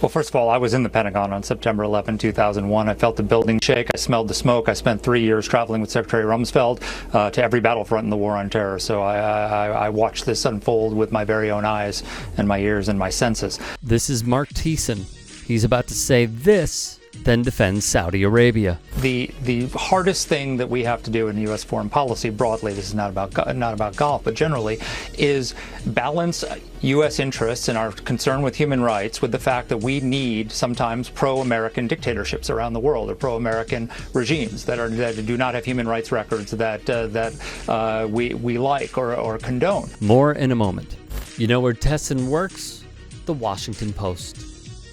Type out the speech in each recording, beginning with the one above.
Well, first of all, I was in the Pentagon on September 11, 2001. I felt the building shake. I smelled the smoke. I spent 3 years traveling with Secretary Rumsfeld to every battlefront in the war on terror. So I watched this unfold with my very own eyes and my ears and my senses. This is Marc Thiessen. He's about to say this, then defend Saudi Arabia. The hardest thing that we have to do in U.S. foreign policy broadly, this is not about golf, but generally, is balance U.S. interests and our concern with human rights with the fact that we need sometimes pro-American dictatorships around the world, or pro-American regimes that do not have human rights records that we like or condone. More in a moment. You know where Thiessen works? The Washington Post.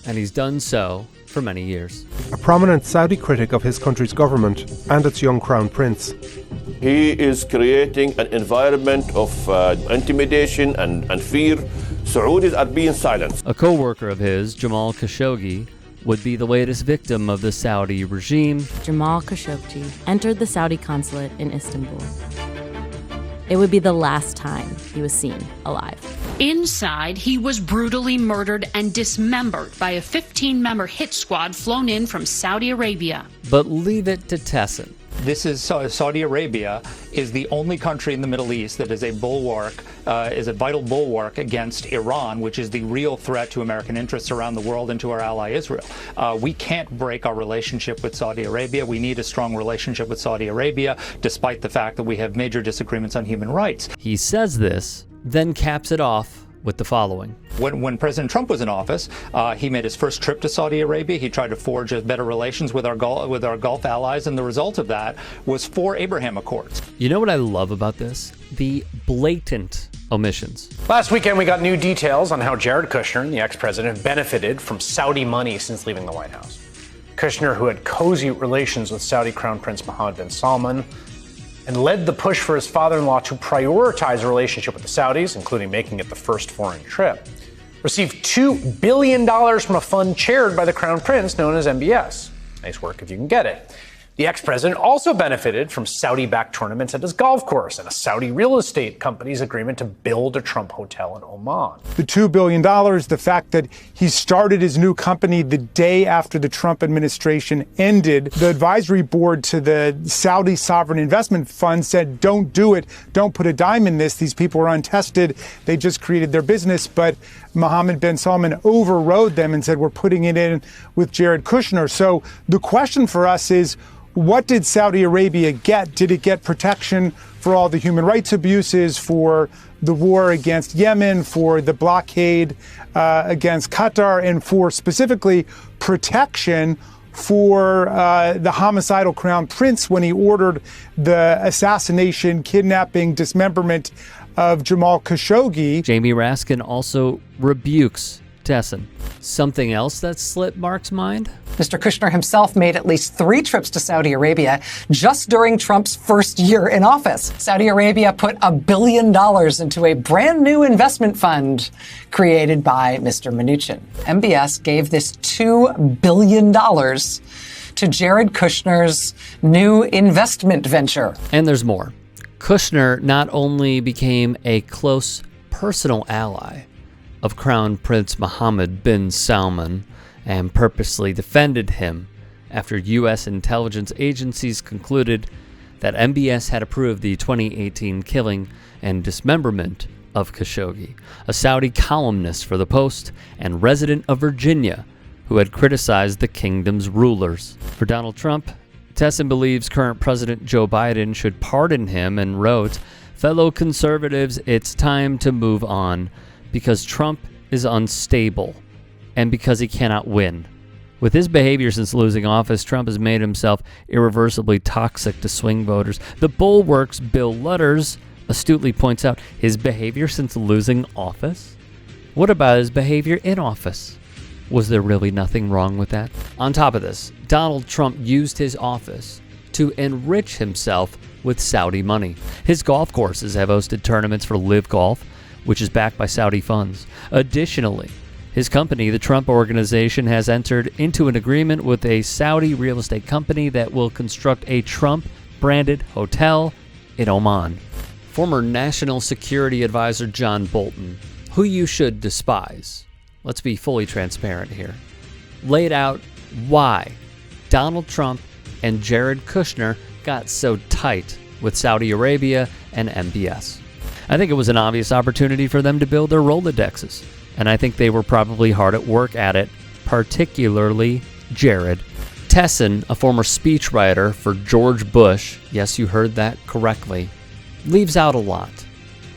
And he's done so for many years. A prominent Saudi critic of his country's government and its young crown prince. He is creating an environment of intimidation and fear. Saudis are being silenced. A co-worker of his, Jamal Khashoggi, would be the latest victim of the Saudi regime. Jamal Khashoggi entered the Saudi consulate in Istanbul. It would be the last time he was seen alive. Inside, he was brutally murdered and dismembered by a 15-member hit squad flown in from Saudi Arabia. But leave it to Thiessen. This is Saudi Arabia is the only country in the Middle East that is a bulwark, is a vital bulwark against Iran, which is the real threat to American interests around the world and to our ally Israel. We can't break our relationship with Saudi Arabia. We need a strong relationship with Saudi Arabia, despite the fact that we have major disagreements on human rights. He says this, then caps it off with the following. When President Trump was in office, he made his first trip to Saudi Arabia. He tried to forge better relations with our Gulf allies, and the result of that was 4 Abraham Accords. You know what I love about this? The blatant omissions. Last weekend, we got new details on how Jared Kushner, the ex-president, benefited from Saudi money since leaving the White House. Kushner, who had cozy relations with Saudi Crown Prince Mohammed bin Salman, and led the push for his father-in-law to prioritize a relationship with the Saudis, including making it the first foreign trip, received $2 billion from a fund chaired by the Crown Prince known as MBS. Nice work if you can get it. The ex-president also benefited from Saudi-backed tournaments at his golf course and a Saudi real estate company's agreement to build a Trump hotel in Oman. The $2 billion, the fact that he started his new company the day after the Trump administration ended. The advisory board to the Saudi Sovereign Investment Fund said, don't do it. Don't put a dime in this. These people are untested. They just created their business. But Mohammed bin Salman overrode them and said, we're putting it in with Jared Kushner. So the question for us is, what did Saudi Arabia get? Did it get protection for all the human rights abuses, for the war against Yemen, for the blockade against Qatar, and for specifically protection for the homicidal crown prince when he ordered the assassination, kidnapping, dismemberment of Jamal Khashoggi? Jamie Raskin also rebukes Thiessen. Something else that slipped Mark's mind? Mr. Kushner himself made at least 3 trips to Saudi Arabia just during Trump's first year in office. Saudi Arabia put $1 billion into a brand new investment fund created by Mr. Mnuchin. MBS gave this $2 billion to Jared Kushner's new investment venture. And there's more. Kushner not only became a close personal ally of Crown Prince Mohammed bin Salman and purposely defended him after U.S. intelligence agencies concluded that MBS had approved the 2018 killing and dismemberment of Khashoggi, a Saudi columnist for the Post and resident of Virginia who had criticized the kingdom's rulers. For Donald Trump, Thiessen believes current President Joe Biden should pardon him and wrote, "Fellow conservatives, it's time to move on, because Trump is unstable and because he cannot win. With his behavior since losing office, Trump has made himself irreversibly toxic to swing voters." The Bulwark's Bill Lutters astutely points out his behavior since losing office? What about his behavior in office? Was there really nothing wrong with that? On top of this, Donald Trump used his office to enrich himself with Saudi money. His golf courses have hosted tournaments for LIV Golf, which is backed by Saudi funds. Additionally, his company, the Trump Organization, has entered into an agreement with a Saudi real estate company that will construct a Trump-branded hotel in Oman. Former National Security Advisor John Bolton, who you should despise, let's be fully transparent here, laid out why Donald Trump and Jared Kushner got so tight with Saudi Arabia and MBS. I think it was an obvious opportunity for them to build their Rolodexes, and I think they were probably hard at work at it, particularly Jared. Thiessen, a former speechwriter for George Bush, yes, you heard that correctly, leaves out a lot.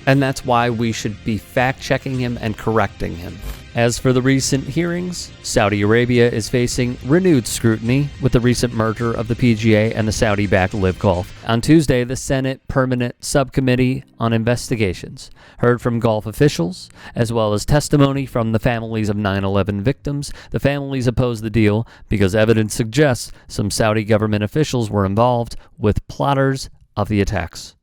And that's why we should be fact-checking him and correcting him. As for the recent hearings, Saudi Arabia is facing renewed scrutiny with the recent merger of the PGA and the Saudi-backed LIV Golf. On Tuesday, the Senate Permanent Subcommittee on Investigations heard from golf officials, as well as testimony from the families of 9/11 victims. The families opposed the deal because evidence suggests some Saudi government officials were involved with plotters of the attacks.